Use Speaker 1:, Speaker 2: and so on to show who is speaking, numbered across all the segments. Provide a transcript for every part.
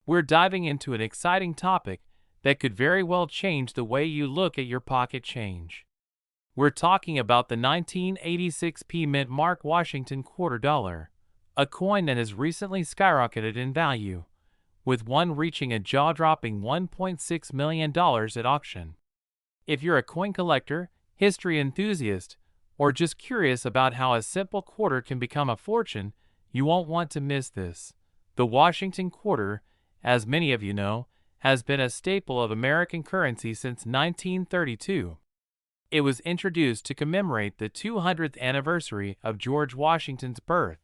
Speaker 1: we're diving into an exciting topic that could very well change the way you look at your pocket change. We're talking about the 1986 Mint Mark Washington Quarter Dollar, a coin that has recently skyrocketed in value, with one reaching a jaw-dropping $1.6 million at auction. If you're a coin collector, history enthusiast, or just curious about how a simple quarter can become a fortune, you won't want to miss this. The Washington Quarter, as many of you know, has been a staple of American currency since 1932. It was introduced to commemorate the 200th anniversary of George Washington's birth.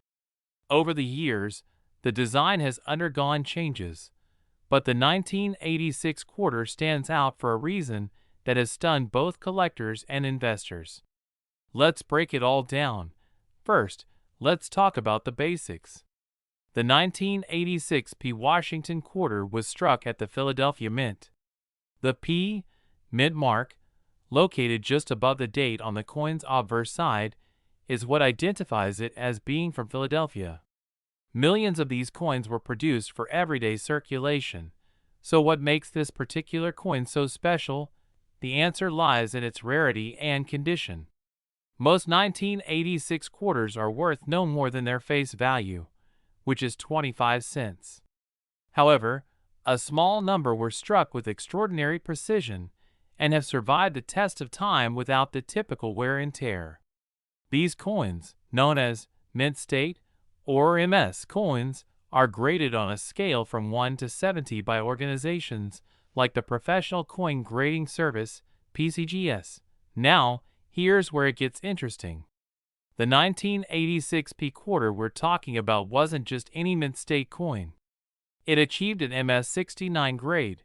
Speaker 1: Over the years, the design has undergone changes, but the 1986 quarter stands out for a reason that has stunned both collectors and investors. Let's break it all down. First, let's talk about the basics. The 1986 Washington Quarter was struck at the Philadelphia Mint. The Mint mark, located just above the date on the coin's obverse side, is what identifies it as being from Philadelphia. Millions of these coins were produced for everyday circulation. So what makes this particular coin so special? The answer lies in its rarity and condition. Most 1986 quarters are worth no more than their face value, which is 25 cents. However, a small number were struck with extraordinary precision and have survived the test of time without the typical wear and tear. These coins, known as mint state or MS coins, are graded on a scale from 1 to 70 by organizations like the Professional Coin Grading Service, PCGS. Now, here's where it gets interesting. The 1986 quarter we're talking about wasn't just any mint state coin. It achieved an MS 69 grade,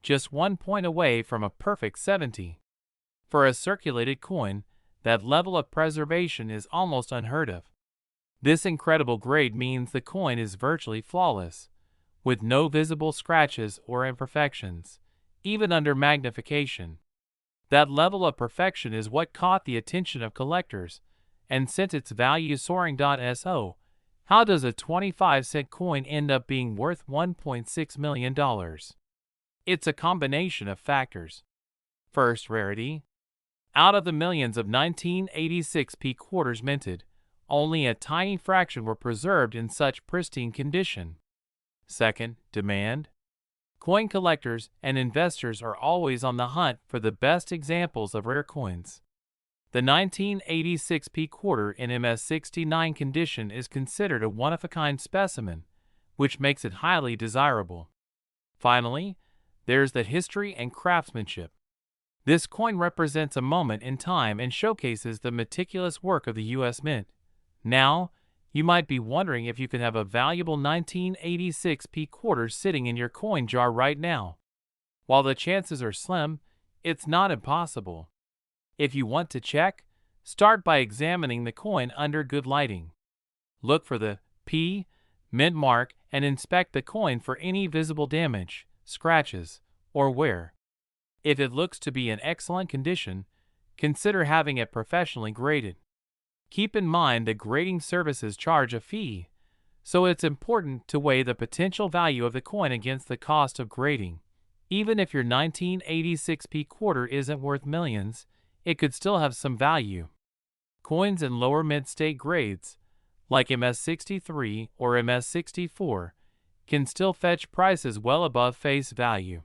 Speaker 1: just 1 point away from a perfect 70. For a circulated coin, that level of preservation is almost unheard of. This incredible grade means the coin is virtually flawless, with no visible scratches or imperfections, even under magnification. That level of perfection is what caught the attention of collectors and sent its value soaring. So, how does a 25-cent coin end up being worth $1.6 million? It's a combination of factors. First, rarity. Out of the millions of 1986 quarters minted, only a tiny fraction were preserved in such pristine condition. Second, demand. Coin collectors and investors are always on the hunt for the best examples of rare coins. The 1986 quarter in MS 69 condition is considered a one-of-a-kind specimen, which makes it highly desirable. Finally, there's the history and craftsmanship. This coin represents a moment in time and showcases the meticulous work of the U.S. Mint. Now, you might be wondering if you can have a valuable 1986 quarter sitting in your coin jar right now. While the chances are slim, it's not impossible. If you want to check, start by examining the coin under good lighting. Look for the Mint mark and inspect the coin for any visible damage, scratches, or wear. If it looks to be in excellent condition, consider having it professionally graded. Keep in mind that grading services charge a fee, so it's important to weigh the potential value of the coin against the cost of grading. Even if your 1986 quarter isn't worth millions, it could still have some value. Coins in lower mid-state grades, like MS 63 or MS 64, can still fetch prices well above face value.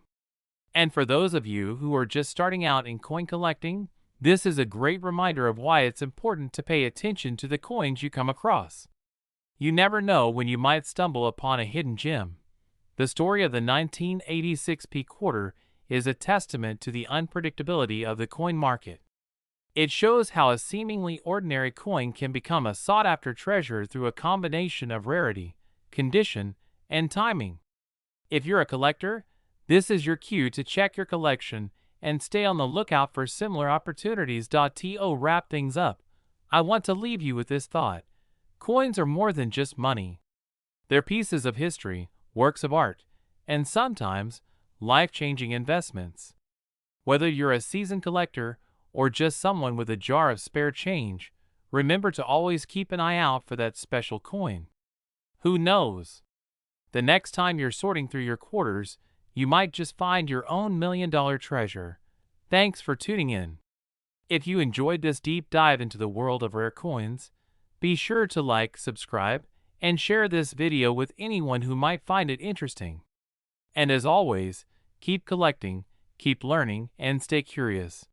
Speaker 1: And for those of you who are just starting out in coin collecting, this is a great reminder of why it's important to pay attention to the coins you come across. You never know when you might stumble upon a hidden gem. The story of the 1986 quarter is a testament to the unpredictability of the coin market. It shows how a seemingly ordinary coin can become a sought-after treasure through a combination of rarity, condition, and timing. If you're a collector, this is your cue to check your collection and stay on the lookout for similar opportunities. To wrap things up, I want to leave you with this thought. Coins are more than just money. They're pieces of history, works of art, and sometimes life-changing investments. Whether you're a seasoned collector or just someone with a jar of spare change, remember to always keep an eye out for that special coin. Who knows? The next time you're sorting through your quarters, you might just find your own $1 million treasure. Thanks for tuning in. If you enjoyed this deep dive into the world of rare coins, be sure to like, subscribe, and share this video with anyone who might find it interesting. And as always, keep collecting, keep learning, and stay curious.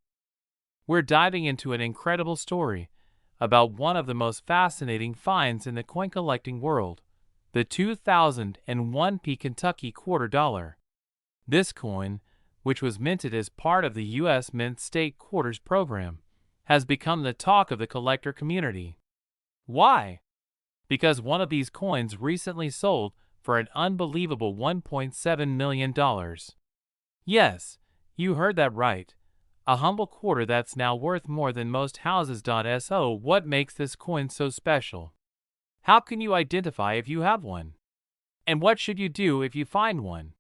Speaker 1: We're diving into an incredible story about one of the most fascinating finds in the coin collecting world, the 2001 Kentucky quarter dollar. This coin, which was minted as part of the U.S. Mint State Quarters program, has become the talk of the collector community. Why? Because one of these coins recently sold for an unbelievable $1.7 million. Yes, you heard that right. A humble quarter that's now worth more than most houses. So what makes this coin so special? How can you identify if you have one? And what should you do if you find one?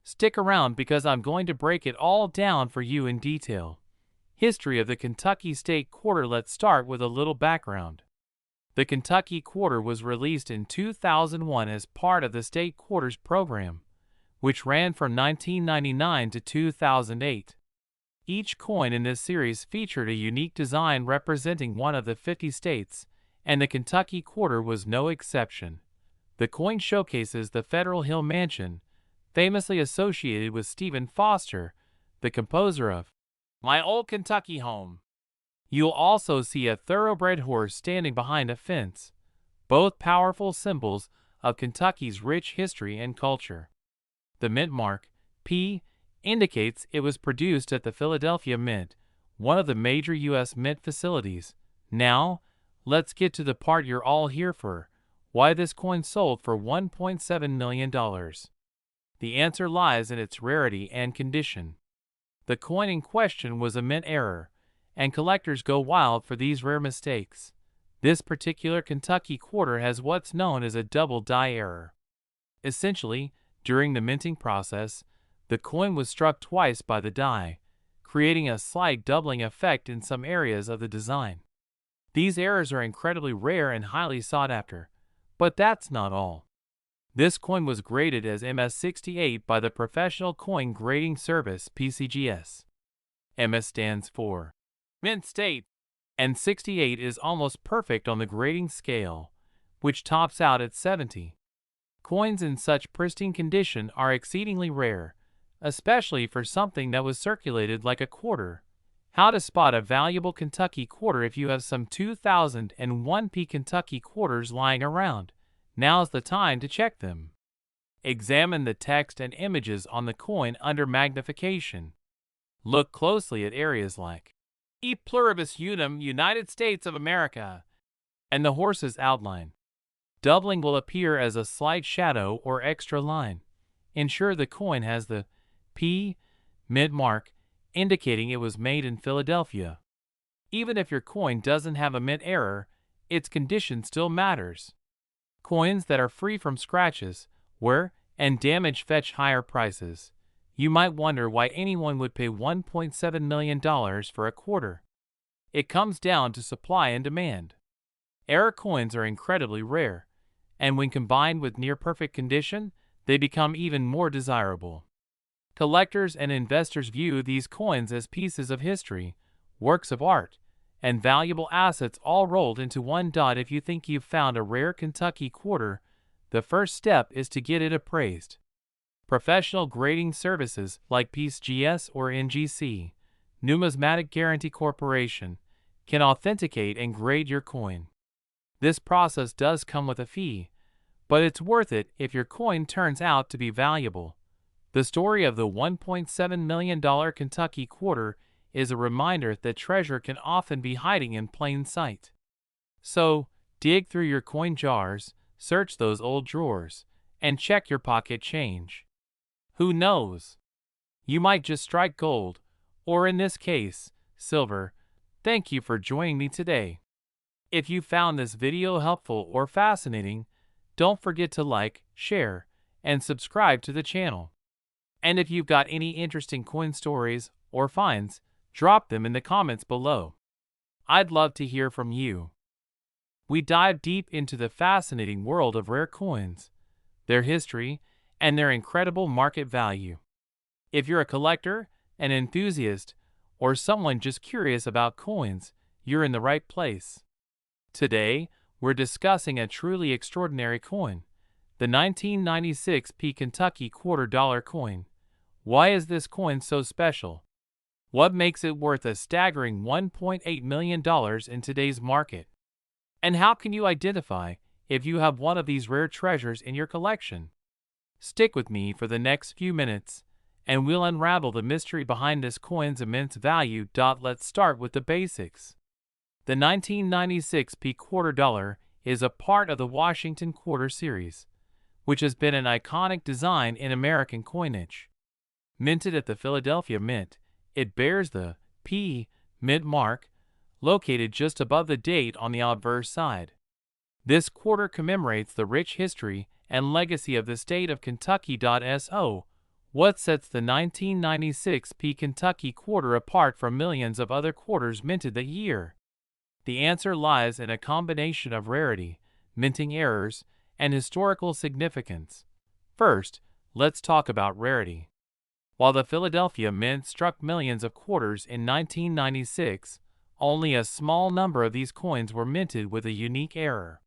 Speaker 1: Stick around because I'm going to break it all down for you in detail. History of the Kentucky State Quarter. Let's start with a little background. The Kentucky Quarter was released in 2001 as part of the State Quarters program, which ran from 1999 to 2008. Each coin in this series featured a unique design representing one of the 50 states, and the Kentucky Quarter was no exception. The coin showcases the Federal Hill Mansion, famously associated with Stephen Foster, the composer of My Old Kentucky Home. You'll also see a thoroughbred horse standing behind a fence, both powerful symbols of Kentucky's rich history and culture. The mint mark, P, indicates it was produced at the Philadelphia Mint, one of the major U.S. mint facilities. Now, let's get to the part you're all here for: why this coin sold for $1.7 million. The answer lies in its rarity and condition. The coin in question was a mint error, and collectors go wild for these rare mistakes. This particular Kentucky quarter has what's known as a double die error. Essentially, during the minting process, the coin was struck twice by the die, creating a slight doubling effect in some areas of the design. These errors are incredibly rare and highly sought after, but that's not all. This coin was graded as MS68 by the Professional Coin Grading Service (PCGS). MS stands for Mint State, and 68 is almost perfect on the grading scale, which tops out at 70. Coins in such pristine condition are exceedingly rare, especially for something that was circulated like a quarter. How to spot a valuable Kentucky quarter? If you have some 2001 Kentucky quarters lying around, now's the time to check them. Examine the text and images on the coin under magnification. Look closely at areas like E pluribus unum United States of America and the horse's outline. Doubling will appear as a slight shadow or extra line. Ensure the coin has the P mint mark, indicating it was made in Philadelphia. Even if your coin doesn't have a mint error, its condition still matters. Coins that are free from scratches, wear, and damage fetch higher prices. You might wonder why anyone would pay $1.7 million for a quarter. It comes down to supply and demand. Error coins are incredibly rare, and when combined with near-perfect condition, they become even more desirable. Collectors and investors view these coins as pieces of history, works of art, and valuable assets all rolled into one. If you think you've found a rare Kentucky quarter, the first step is to get it appraised. Professional grading services like PCGS or NGC, Numismatic Guarantee Corporation, can authenticate and grade your coin. This process does come with a fee, but it's worth it if your coin turns out to be valuable. The story of the $1.7 million Kentucky quarter is a reminder that treasure can often be hiding in plain sight. So, dig through your coin jars, search those old drawers, and check your pocket change. Who knows? You might just strike gold, or in this case, silver. Thank you for joining me today. If you found this video helpful or fascinating, don't forget to like, share, and subscribe to the channel. And if you've got any interesting coin stories or finds, drop them in the comments below. I'd love to hear from you. We dive deep into the fascinating world of rare coins. their history, and their incredible market value. If you're a collector, an enthusiast, or someone just curious about coins, you're in the right place. Today, we're discussing a truly extraordinary coin, the 1996 Kentucky $quarter coin. Why is this coin so special? What makes it worth a staggering $1.8 million in today's market? And how can you identify if you have one of these rare treasures in your collection? Stick with me for the next few minutes, and we'll unravel the mystery behind this coin's immense value. Let's start with the basics. The 1996 quarter dollar is a part of the Washington Quarter series, which has been an iconic design in American coinage. Minted at the Philadelphia Mint, it bears the P Mint mark, located just above the date on the obverse side. This quarter commemorates the rich history and legacy of the state of Kentucky. What sets the 1996 Kentucky quarter apart from millions of other quarters minted that year? The answer lies in a combination of rarity, minting errors, and historical significance. First, let's talk about rarity. While the Philadelphia Mint struck millions of quarters in 1996, only a small number of these coins were minted with a unique error.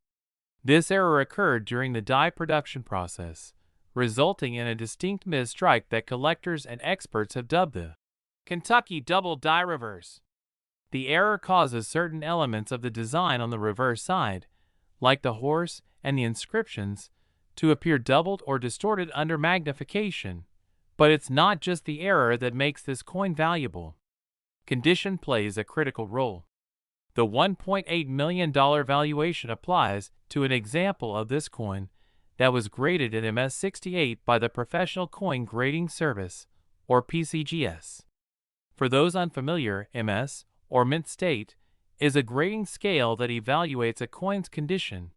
Speaker 1: This error occurred during the die production process, resulting in a distinct misstrike that collectors and experts have dubbed the Kentucky double die reverse. The error causes certain elements of the design on the reverse side, like the horse and the inscriptions, to appear doubled or distorted under magnification. But it's not just the error that makes this coin valuable. Condition plays a critical role. The $1.8 million valuation applies to an example of this coin that was graded at MS-68 by the Professional Coin Grading Service, or PCGS. For those unfamiliar, MS, or mint state, is a grading scale that evaluates a coin's condition.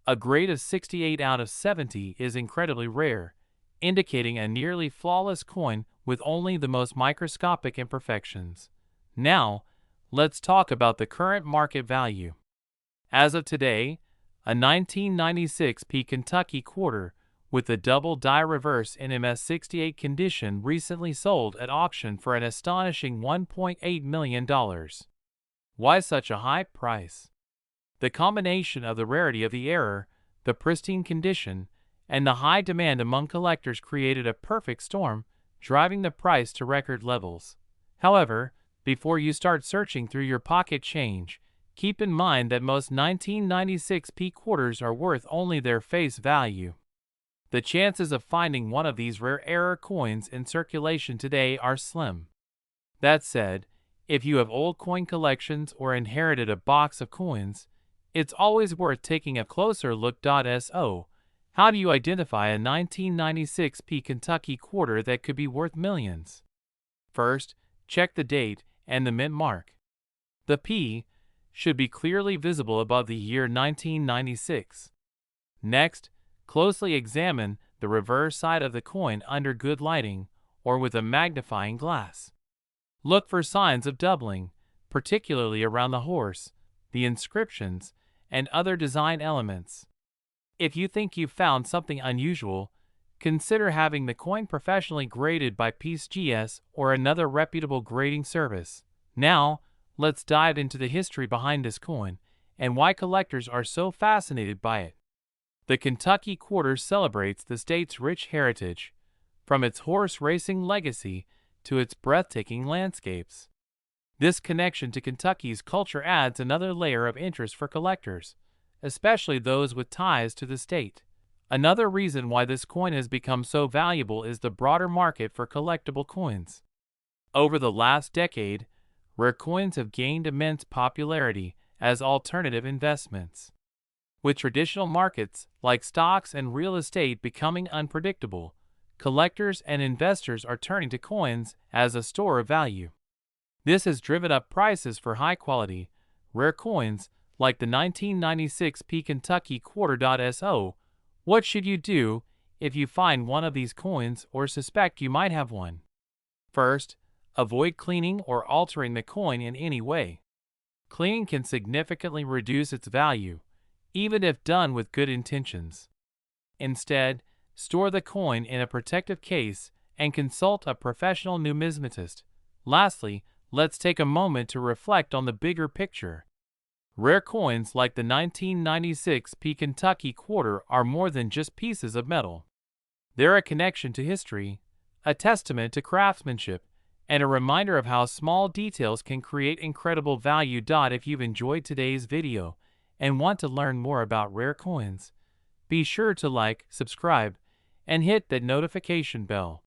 Speaker 1: A grade of 68 out of 70 is incredibly rare, indicating a nearly flawless coin with only the most microscopic imperfections. Now, let's talk about the current market value. As of today, a 1996 Kentucky quarter with the double die reverse in MS-68 condition recently sold at auction for an astonishing $1.8 million. Why such a high price? The combination of the rarity of the error, the pristine condition, and the high demand among collectors created a perfect storm, driving the price to record levels. However, before you start searching through your pocket change, keep in mind that most 1996 quarters are worth only their face value. The chances of finding one of these rare error coins in circulation today are slim. That said, if you have old coin collections or inherited a box of coins, it's always worth taking a closer look. How do you identify a 1996 Kentucky quarter that could be worth millions? First, check the date and the mint mark. The P should be clearly visible above the year 1996. Next, closely examine the reverse side of the coin under good lighting or with a magnifying glass. Look for signs of doubling, particularly around the horse, the inscriptions, and other design elements. If you think you've found something unusual, consider having the coin professionally graded by PCGS or another reputable grading service. Now, let's dive into the history behind this coin and why collectors are so fascinated by it. The Kentucky quarter celebrates the state's rich heritage, from its horse racing legacy to its breathtaking landscapes. This connection to Kentucky's culture adds another layer of interest for collectors, especially those with ties to the state. Another reason why this coin has become so valuable is the broader market for collectible coins. Over the last decade, rare coins have gained immense popularity as alternative investments. With traditional markets like stocks and real estate becoming unpredictable, collectors and investors are turning to coins as a store of value. This has driven up prices for high-quality, rare coins like the 1996 Kentucky $quarter. What should you do if you find one of these coins or suspect you might have one? First, avoid cleaning or altering the coin in any way. Cleaning can significantly reduce its value, even if done with good intentions. Instead, Store the coin in a protective case and consult a professional numismatist. Lastly, let's take a moment to reflect on the bigger picture. Rare coins like the 1996 P Kentucky quarter are more than just pieces of metal. They're a connection to history, a testament to craftsmanship, and a reminder of how small details can create incredible value. If you've enjoyed today's video and want to learn more about rare coins, be sure to like, subscribe, and hit that notification bell.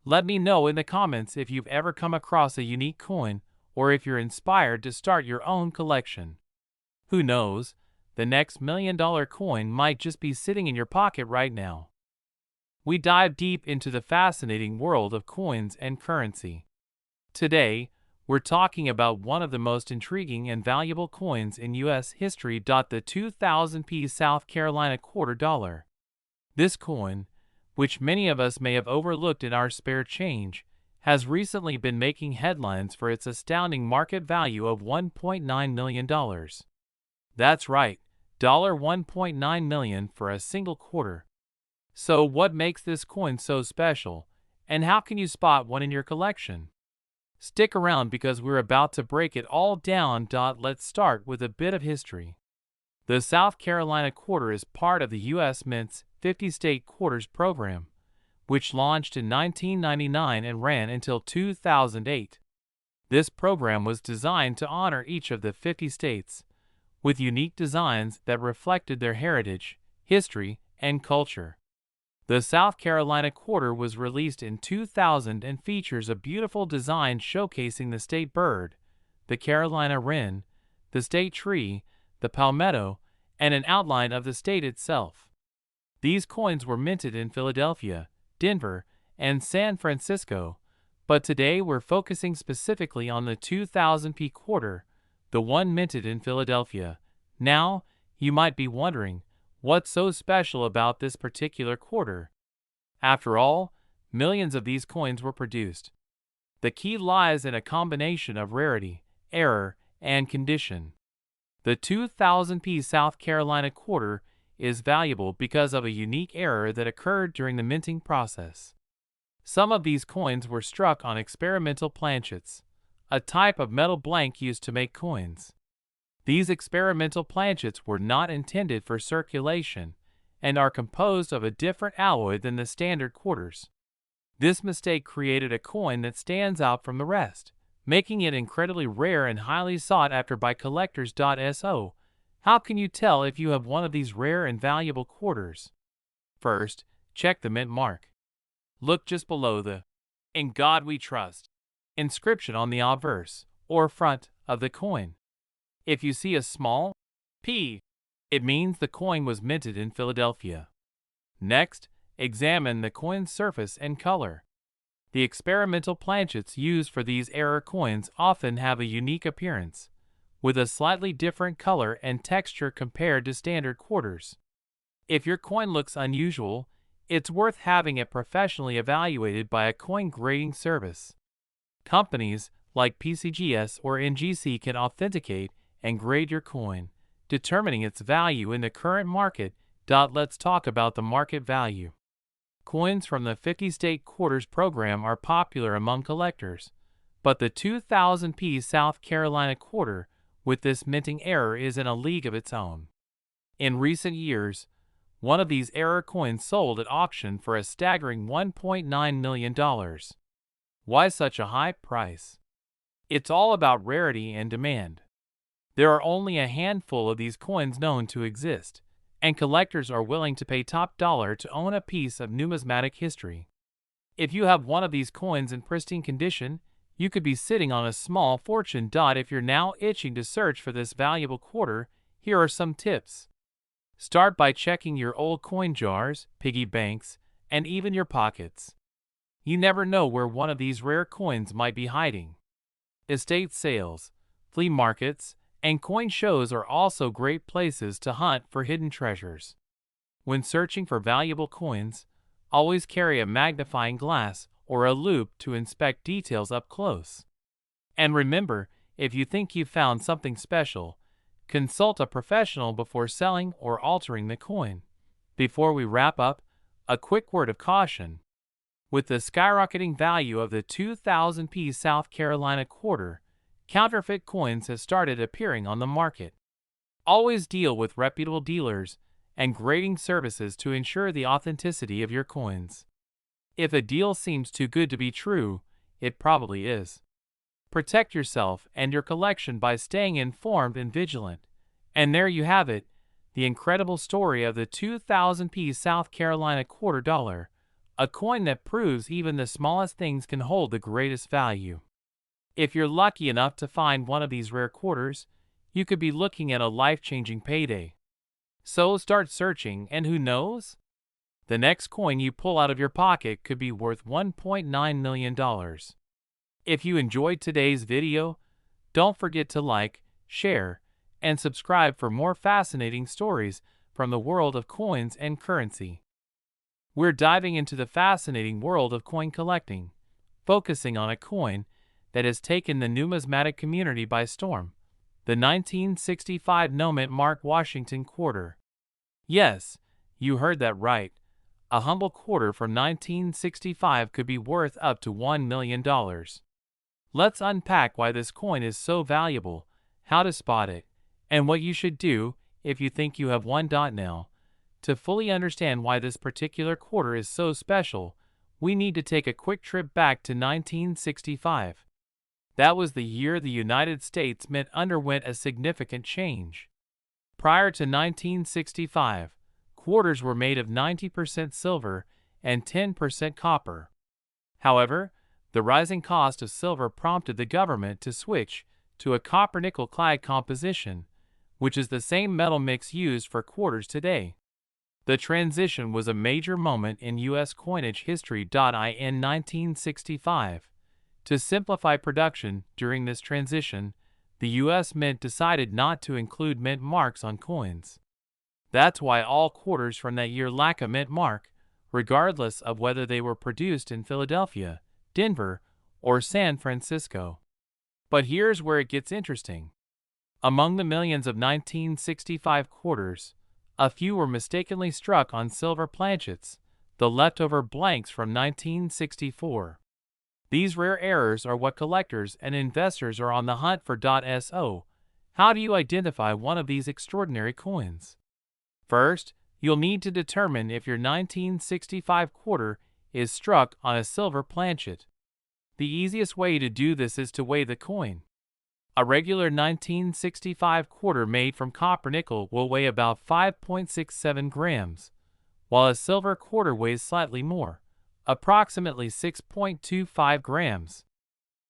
Speaker 1: Let me know in the comments if you've ever come across a unique coin or if you're inspired to start your own collection. Who knows, the next $1 million coin might just be sitting in your pocket right now. We dive deep into the fascinating world of coins and currency. Today, we're talking about one of the most intriguing and valuable coins in U.S. history. The 2000 South Carolina quarter dollar. This coin, which many of us may have overlooked in our spare change, has recently been making headlines for its astounding market value of $1.9 million. That's right, $1.9 million for a single quarter. So what makes this coin so special, and how can you spot one in your collection? Stick around because we're about to break it all down. Let's start with a bit of history. The South Carolina quarter is part of the U.S. Mint's 50-state quarters program, which launched in 1999 and ran until 2008. This program was designed to honor each of the 50 states, with unique designs that reflected their heritage, history, and culture. The South Carolina quarter was released in 2000 and features a beautiful design showcasing the state bird, the Carolina wren, the state tree, the palmetto, and an outline of the state itself. These coins were minted in Philadelphia, Denver, and San Francisco, but today we're focusing specifically on the 2000 quarter, the one minted in Philadelphia. Now, you might be wondering, what's so special about this particular quarter? After all, millions of these coins were produced. The key lies in a combination of rarity, error, and condition. The 2000 South Carolina quarter is valuable because of a unique error that occurred during the minting process. Some of these coins were struck on experimental planchets, a type of metal blank used to make coins. These experimental planchets were not intended for circulation and are composed of a different alloy than the standard quarters. This mistake created a coin that stands out from the rest, making it incredibly rare and highly sought after by collectors. So, how can you tell if you have one of these rare and valuable quarters? First, check the mint mark. Look just below the "In God We Trust" inscription on the obverse, or front, of the coin. If you see a small P, it means the coin was minted in Philadelphia. Next, examine the coin's surface and color. The experimental planchets used for these error coins often have a unique appearance, with a slightly different color and texture compared to standard quarters. If your coin looks unusual, it's worth having it professionally evaluated by a coin grading service. Companies like PCGS or NGC can authenticate and grade your coin, determining its value in the current market. Let's talk about the market value. Coins from the 50-state quarters program are popular among collectors, but the 2000 South Carolina quarter with this minting error is in a league of its own. In recent years, one of these error coins sold at auction for a staggering $1.9 million. Why such a high price? It's all about rarity and demand. There are only a handful of these coins known to exist, and collectors are willing to pay top dollar to own a piece of numismatic history. If you have one of these coins in pristine condition, you could be sitting on a small fortune. If you're now itching to search for this valuable quarter, here are some tips. Start by checking your old coin jars, piggy banks, and even your pockets. You never know where one of these rare coins might be hiding. Estate sales, flea markets, and coin shows are also great places to hunt for hidden treasures. When searching for valuable coins, always carry a magnifying glass or a loupe to inspect details up close. And remember, if you think you've found something special, consult a professional before selling or altering the coin. Before we wrap up, A quick word of caution. With the skyrocketing value of the 2000p South Carolina quarter, counterfeit coins have started appearing on the market. Always deal with reputable dealers and grading services to ensure the authenticity of your coins. If a deal seems too good to be true, it probably is. Protect yourself and your collection by staying informed and vigilant. And there you have it, the incredible story of the 2000p South Carolina quarter dollar, a coin that proves even the smallest things can hold the greatest value. If you're lucky enough to find one of these rare quarters, you could be looking at a life-changing payday. So start searching, and who knows? The next coin you pull out of your pocket could be worth $1.9 million. If you enjoyed today's video, don't forget to like, share, and subscribe for more fascinating stories from the world of coins and currency. We're diving into the fascinating world of coin collecting, focusing on a coin that has taken the numismatic community by storm, the 1965 no-mint Mark Washington quarter. Yes, you heard that right. A humble quarter from 1965 could be worth up to $1 million. Let's unpack why this coin is so valuable, how to spot it, and what you should do if you think you have one. Now, to fully understand why this particular quarter is so special, we need to take a quick trip back to 1965. That was the year the United States Mint underwent a significant change. Prior to 1965, quarters were made of 90% silver and 10% copper. However, the rising cost of silver prompted the government to switch to a copper-nickel clad composition, which is the same metal mix used for quarters today. The transition was a major moment in U.S. coinage history. In 1965, to simplify production during this transition, the U.S. Mint decided not to include mint marks on coins. That's why all quarters from that year lack a mint mark, regardless of whether they were produced in Philadelphia, Denver, or San Francisco. But here's where it gets interesting. Among the millions of 1965 quarters, a few were mistakenly struck on silver planchets, the leftover blanks from 1964. These rare errors are what collectors and investors are on the hunt for. So, how do you identify one of these extraordinary coins? First, you'll need to determine if your 1965 quarter is struck on a silver planchet. The easiest way to do this is to weigh the coin. A regular 1965 quarter made from copper-nickel will weigh about 5.67 grams, while a silver quarter weighs slightly more, approximately 6.25 grams.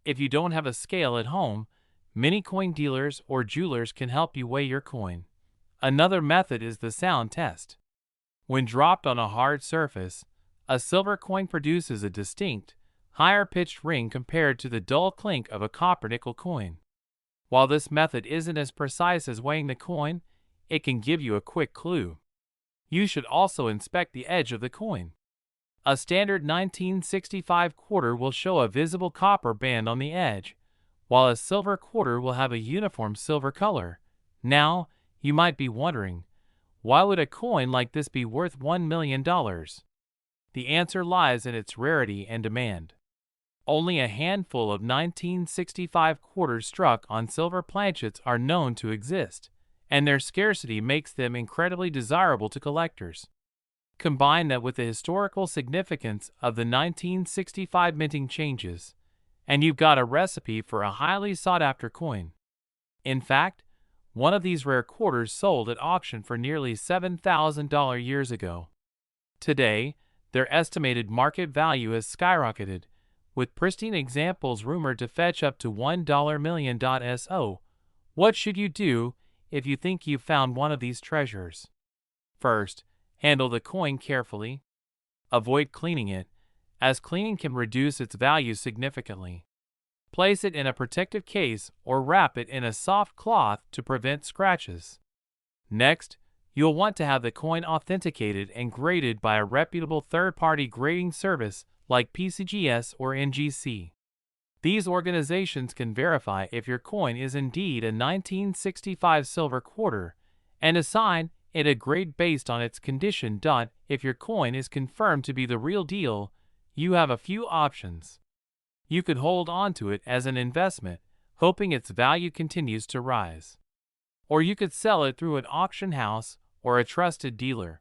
Speaker 1: If you don't have a scale at home, many coin dealers or jewelers can help you weigh your coin. Another method is the sound test. When dropped on a hard surface, a silver coin produces a distinct, higher-pitched ring compared to the dull clink of a copper-nickel coin. While this method isn't as precise as weighing the coin, it can give you a quick clue. You should also inspect the edge of the coin. A standard 1965 quarter will show a visible copper band on the edge, while a silver quarter will have a uniform silver color. Now, you might be wondering, why would a coin like this be worth $1 million? The answer lies in its rarity and demand. Only a handful of 1965 quarters struck on silver planchets are known to exist, and their scarcity makes them incredibly desirable to collectors. Combine that with the historical significance of the 1965 minting changes, and you've got a recipe for a highly sought-after coin. In fact, one of these rare quarters sold at auction for nearly $7,000 years ago. Today, their estimated market value has skyrocketed, with pristine examples rumored to fetch up to $1 million. So, what should you do if you think you've found one of these treasures? First, handle the coin carefully. Avoid cleaning it, as cleaning can reduce its value significantly. Place it in a protective case or wrap it in a soft cloth to prevent scratches. Next, you'll want to have the coin authenticated and graded by a reputable third-party grading service like PCGS or NGC. These organizations can verify if your coin is indeed a 1965 silver quarter and assign it a grade based on its condition. If your coin is confirmed to be the real deal, you have a few options. You could hold on to it as an investment, hoping its value continues to rise. Or you could sell it through an auction house or a trusted dealer.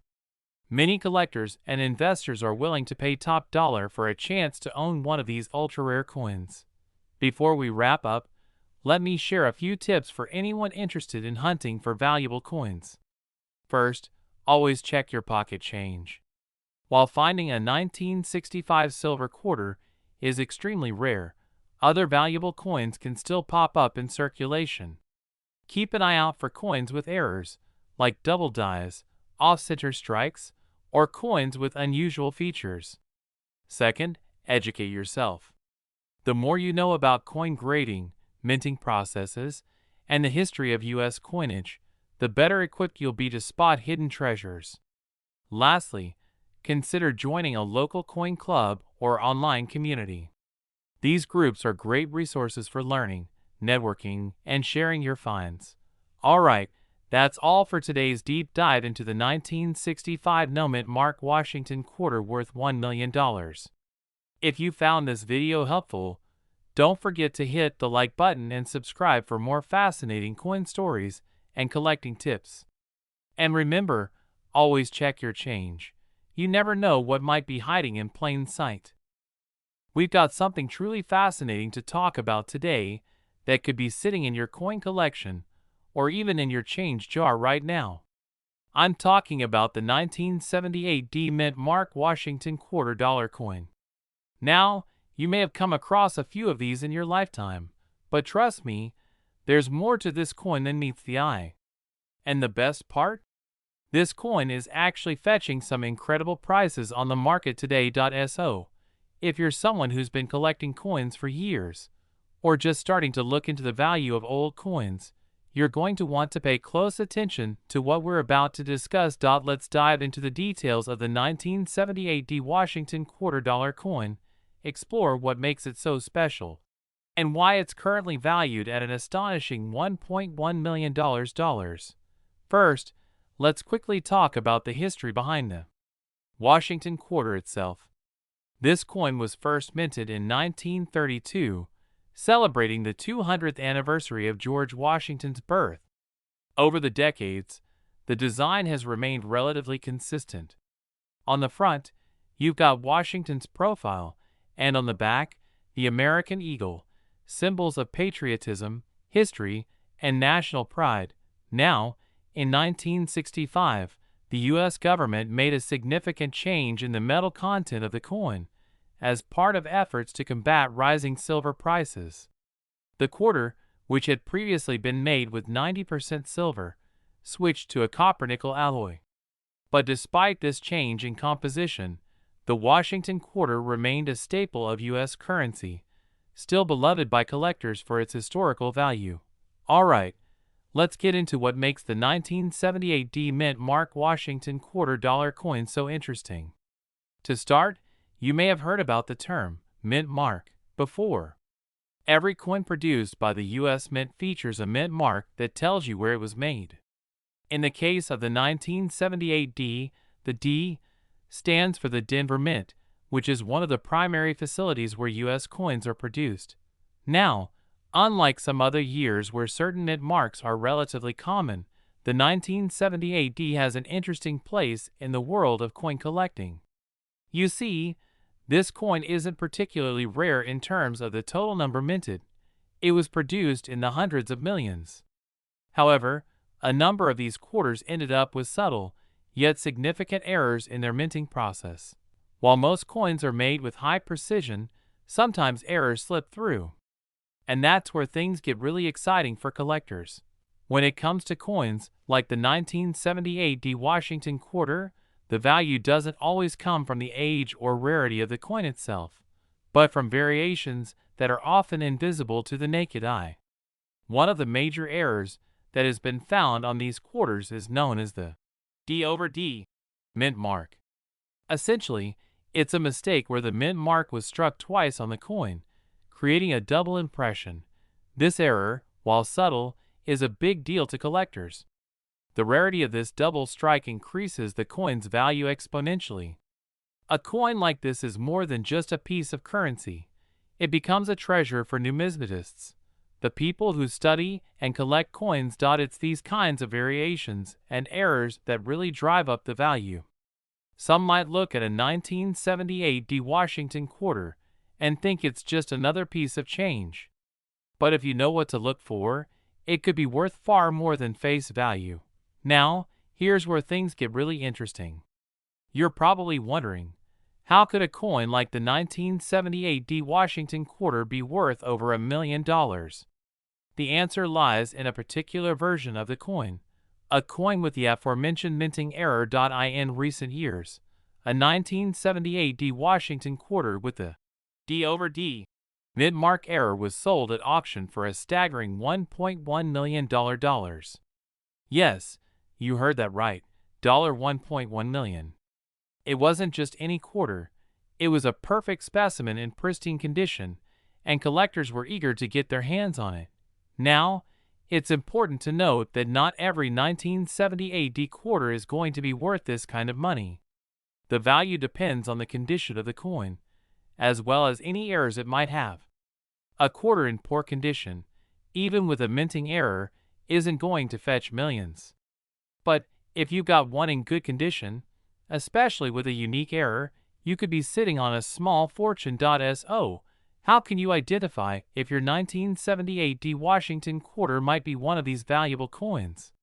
Speaker 1: Many collectors and investors are willing to pay top dollar for a chance to own one of these ultra-rare coins. Before we wrap up, let me share a few tips for anyone interested in hunting for valuable coins. First, always check your pocket change. While finding a 1965 silver quarter is extremely rare, other valuable coins can still pop up in circulation. Keep an eye out for coins with errors, like double dies, off-center strikes, or coins with unusual features. Second, educate yourself. The more you know about coin grading, minting processes, and the history of U.S. coinage, the better equipped you'll be to spot hidden treasures. Lastly, consider joining a local coin club or online community. These groups are great resources for learning, networking, and sharing your finds. Alright, that's all for today's deep dive into the 1965 no-mint Mark Washington quarter worth $1 million. If you found this video helpful, don't forget to hit the like button and subscribe for more fascinating coin stories and collecting tips. And remember, always check your change. You never know what might be hiding in plain sight. We've got something truly fascinating to talk about today that could be sitting in your coin collection or even in your change jar right now. I'm talking about the 1978 D-Mint Mark Washington $quarter coin. Now, you may have come across a few of these in your lifetime, but trust me, there's more to this coin than meets the eye. And the best part? This coin is actually fetching some incredible prices on the market today. So, if you're someone who's been collecting coins for years, or just starting to look into the value of old coins, you're going to want to pay close attention to what we're about to discuss. Let's dive into the details of the 1978 D Washington $quarter coin, explore what makes it so special, and why it's currently valued at an astonishing $1.1 million. First, let's quickly talk about the history behind the Washington quarter itself. This coin was first minted in 1932, celebrating the 200th anniversary of George Washington's birth. Over the decades, the design has remained relatively consistent. On the front, you've got Washington's profile, and on the back, the American eagle, symbols of patriotism, history, and national pride. Now, in 1965, the U.S. government made a significant change in the metal content of the coin, as part of efforts to combat rising silver prices. The quarter, which had previously been made with 90% silver, switched to a copper-nickel alloy. But despite this change in composition, the Washington quarter remained a staple of U.S. currency, still beloved by collectors for its historical value. Alright, let's get into what makes the 1978 D-Mint Mark Washington $quarter coin so interesting. To start, you may have heard about the term mint mark before. Every coin produced by the U.S. Mint features a mint mark that tells you where it was made. In the case of the 1978 D, the D stands for the Denver Mint, which is one of the primary facilities where U.S. coins are produced. Now, unlike some other years where certain mint marks are relatively common, the 1978 D has an interesting place in the world of coin collecting. You see, this coin isn't particularly rare in terms of the total number minted. It was produced in the hundreds of millions. However, a number of these quarters ended up with subtle, yet significant errors in their minting process. While most coins are made with high precision, sometimes errors slip through. And that's where things get really exciting for collectors. When it comes to coins like the 1978 D Washington quarter, the value doesn't always come from the age or rarity of the coin itself, but from variations that are often invisible to the naked eye. One of the major errors that has been found on these quarters is known as the D over D mint mark. Essentially, it's a mistake where the mint mark was struck twice on the coin, creating a double impression. This error, while subtle, is a big deal to collectors. The rarity of this double strike increases the coin's value exponentially. A coin like this is more than just a piece of currency. It becomes a treasure for numismatists, the people who study and collect coins. It's these kinds of variations and errors that really drive up the value. Some might look at a 1978 D Washington quarter and think it's just another piece of change. But if you know what to look for, it could be worth far more than face value. Now, here's where things get really interesting. You're probably wondering, how could a coin like the 1978 D Washington quarter be worth over $1 million? The answer lies in a particular version of the coin, a coin with the aforementioned minting error. In recent years, a 1978 D Washington quarter with the D over D mint mark error was sold at auction for a staggering $1.1 million. Yes, you heard that right, $1.1 million. It wasn't just any quarter, it was a perfect specimen in pristine condition, and collectors were eager to get their hands on it. Now, it's important to note that not every 1978 D quarter is going to be worth this kind of money. The value depends on the condition of the coin, as well as any errors it might have. A quarter in poor condition, even with a minting error, isn't going to fetch millions. But if you've got one in good condition, especially with a unique error, you could be sitting on a small fortune. So, how can you identify if your 1978 D Washington quarter might be one of these valuable coins?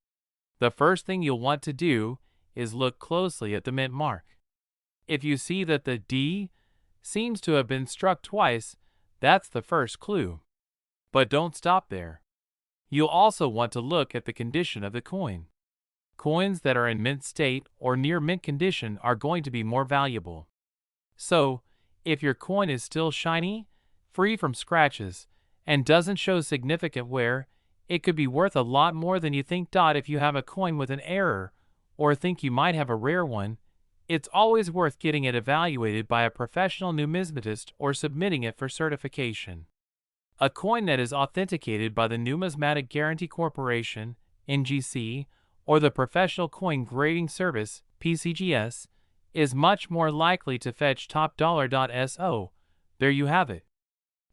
Speaker 1: The first thing you'll want to do is look closely at the mint mark. If you see that the D seems to have been struck twice, that's the first clue. But don't stop there. You'll also want to look at the condition of the coin. Coins that are in mint state or near mint condition are going to be more valuable. So, if your coin is still shiny, free from scratches, and doesn't show significant wear, it could be worth a lot more than you think. If you have a coin with an error, or think you might have a rare one, it's always worth getting it evaluated by a professional numismatist or submitting it for certification. A coin that is authenticated by the Numismatic Guarantee Corporation, NGC, or the Professional Coin Grading Service, PCGS, is much more likely to fetch top dollar. So, there you have it.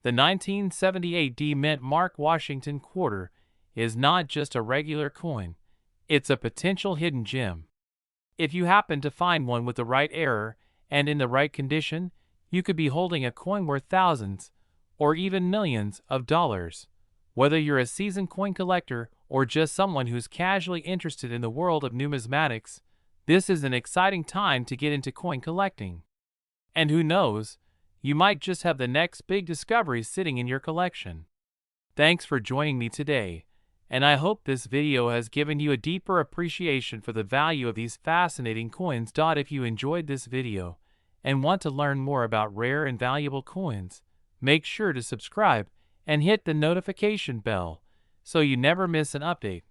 Speaker 1: The 1978 D Mint Mark Washington quarter is not just a regular coin, it's a potential hidden gem. If you happen to find one with the right error and in the right condition, you could be holding a coin worth thousands or even millions of dollars. Whether you're a seasoned coin collector or just someone who's casually interested in the world of numismatics, this is an exciting time to get into coin collecting. And who knows, you might just have the next big discovery sitting in your collection. Thanks for joining me today, and I hope this video has given you a deeper appreciation for the value of these fascinating coins. If you enjoyed this video and want to learn more about rare and valuable coins, make sure to subscribe and hit the notification bell so you never miss an update.